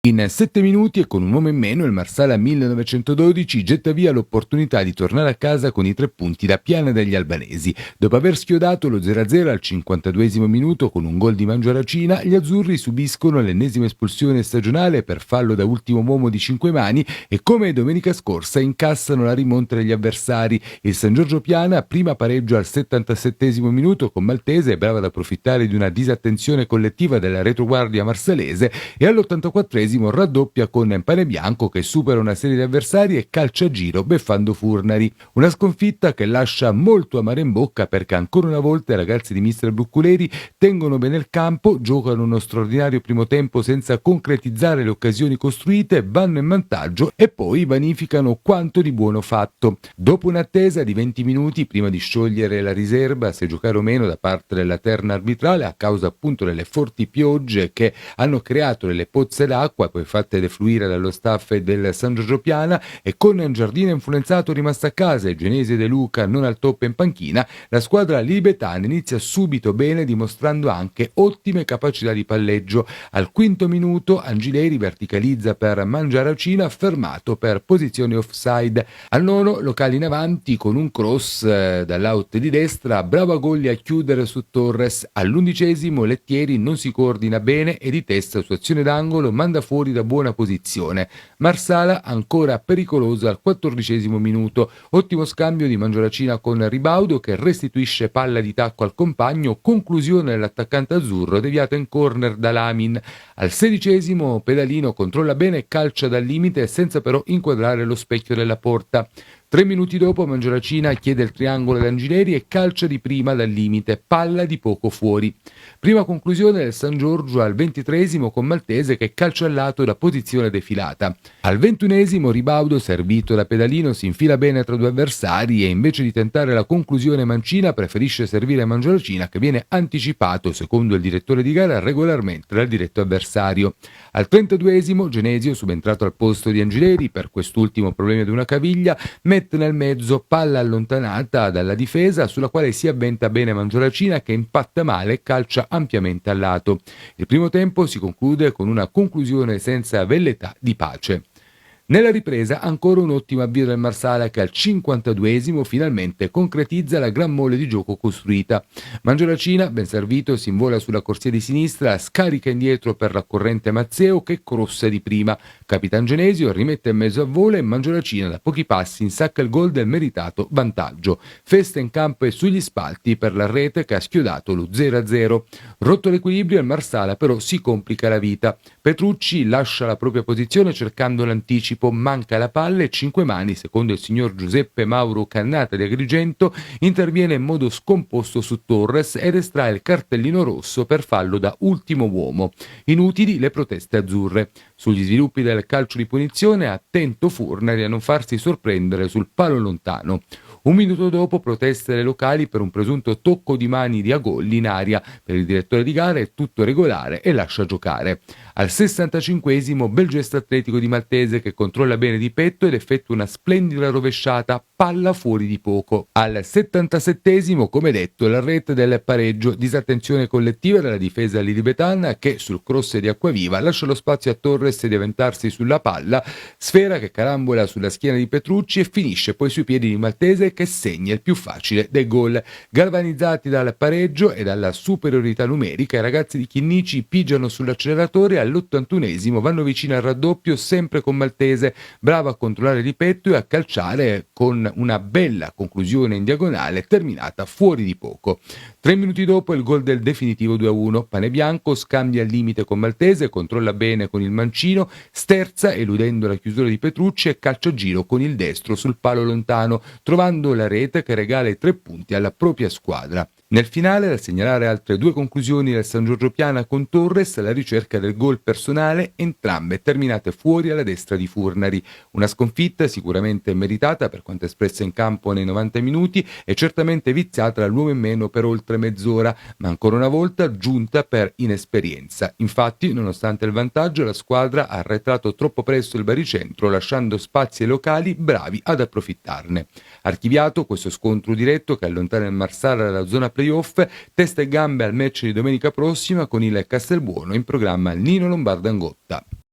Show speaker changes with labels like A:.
A: In 7 minuti e con un uomo in meno il Marsala 1912 getta via l'opportunità di tornare a casa con i 3 punti da Piana degli Albanesi. Dopo aver schiodato lo 0-0 al 52esimo minuto con un gol di Mangiaracina, gli azzurri subiscono l'ennesima espulsione stagionale per fallo da ultimo uomo di 5 mani e come domenica scorsa incassano la rimonta degli avversari. Il San Giorgio Piana prima pareggio al 77esimo minuto con Maltese, brava ad approfittare di una disattenzione collettiva della retroguardia marsalese, e all'84esimo raddoppia con Pane Bianco che supera una serie di avversari e calcia a giro beffando Furnari. Una sconfitta che lascia molto amaro in bocca perché ancora una volta i ragazzi di mister Brucculeri tengono bene il campo, giocano uno straordinario primo tempo senza concretizzare le occasioni costruite, vanno in vantaggio e poi vanificano quanto di buono fatto. Dopo un'attesa di 20 minuti prima di sciogliere la riserva se giocare o meno da parte della terna arbitrale a causa appunto delle forti piogge che hanno creato delle pozze d'acqua poi fatte defluire dallo staff del San Giorgio Piana, e con Giardino influenzato rimasto a casa e Genesi De Luca non al top in panchina, la squadra libetana inizia subito bene dimostrando anche ottime capacità di palleggio. Al 5° minuto Angileri verticalizza per Mangiaracina fermato per posizione offside. Al 9° locali in avanti con un cross dall'out di destra, brava Gogli a chiudere su Torres. All'11° Lettieri non si coordina bene e di testa su azione d'angolo manda fuori da buona posizione. Marsala ancora pericolosa al 14° minuto. Ottimo scambio di Mangiaracina con Ribaudo che restituisce palla di tacco al compagno, conclusione dell'attaccante azzurro deviata in corner da Lamin. Al 16° Pedalino controlla bene e calcia dal limite senza però inquadrare lo specchio della porta. 3 minuti dopo Mangiaracina chiede il triangolo ad Angileri e calcia di prima dal limite, palla di poco fuori. Prima conclusione del San Giorgio al 23° con Maltese che calcia al lato da posizione defilata. Al 21° Ribaudo, servito da Pedalino, si infila bene tra due avversari e invece di tentare la conclusione mancina preferisce servire Mangiaracina che viene anticipato, secondo il direttore di gara, regolarmente dal diretto avversario. Al 32° Genesio, subentrato al posto di Angileri per quest'ultimo problema di una caviglia, mette nel mezzo palla allontanata dalla difesa sulla quale si avventa bene Mangiaracina che impatta male e calcia ampiamente al lato. Il primo tempo si conclude con una conclusione senza velleità di pace. Nella ripresa ancora un ottimo avvio del Marsala che al 52° finalmente concretizza la gran mole di gioco costruita. Mangiaracina, ben servito, si invola sulla corsia di sinistra, scarica indietro per la corrente Mazzeo che crossa di prima. Capitan Genesio rimette in mezzo a volo e Mangiaracina da pochi passi insacca il gol del meritato vantaggio. Festa in campo e sugli spalti per la rete che ha schiodato lo 0-0. Rotto l'equilibrio il Marsala però si complica la vita. Petrucci lascia la propria posizione cercando l'anticipo, manca la palla e 5 mani, secondo il signor Giuseppe Mauro Cannata di Agrigento, interviene in modo scomposto su Torres ed estrae il cartellino rosso per fallo da ultimo uomo. Inutili le proteste azzurre. Sugli sviluppi del calcio di punizione attento Furnari a non farsi sorprendere sul palo lontano. Un minuto dopo proteste delle locali per un presunto tocco di mani di Agolli in aria. Per il direttore di gara è tutto regolare e lascia giocare. Al 65° bel gesto atletico di Maltese che controlla bene di petto ed effettua una splendida rovesciata, palla fuori di poco. Al 77° come detto la rete del pareggio, disattenzione collettiva della difesa lilibetana che sul cross di Acquaviva lascia lo spazio a Torres di avventarsi sulla palla, sfera che carambola sulla schiena di Petrucci e finisce poi sui piedi di Maltese che segna il più facile dei gol. Galvanizzati dal pareggio e dalla superiorità numerica, i ragazzi di Chinnici pigiano sull'acceleratore e all'81° vanno vicino al raddoppio sempre con Maltese, bravo a controllare di petto e a calciare con una bella conclusione in diagonale terminata fuori di poco. 3 minuti dopo il gol del definitivo 2-1. Pane Bianco scambia il limite con Maltese, controlla bene con il mancino, sterza eludendo la chiusura di Petrucci e calcia a giro con il destro sul palo lontano, trovando la rete che regala i 3 punti alla propria squadra. Nel finale, da segnalare altre 2 conclusioni del San Giorgio Piana con Torres alla ricerca del gol personale, entrambe terminate fuori alla destra di Furnari. Una sconfitta sicuramente meritata per quanto espressa in campo nei 90 minuti e certamente viziata dall'uomo in meno per oltre mezz'ora, ma ancora una volta giunta per inesperienza. Infatti, nonostante il vantaggio, la squadra ha arretrato troppo presto il baricentro, lasciando spazi ai locali bravi ad approfittarne. Archiviato questo scontro diretto che allontana il Marsala dalla zona playoff, testa e gambe al match di domenica prossima con il Castelbuono in programma Nino Lombardo Angotta.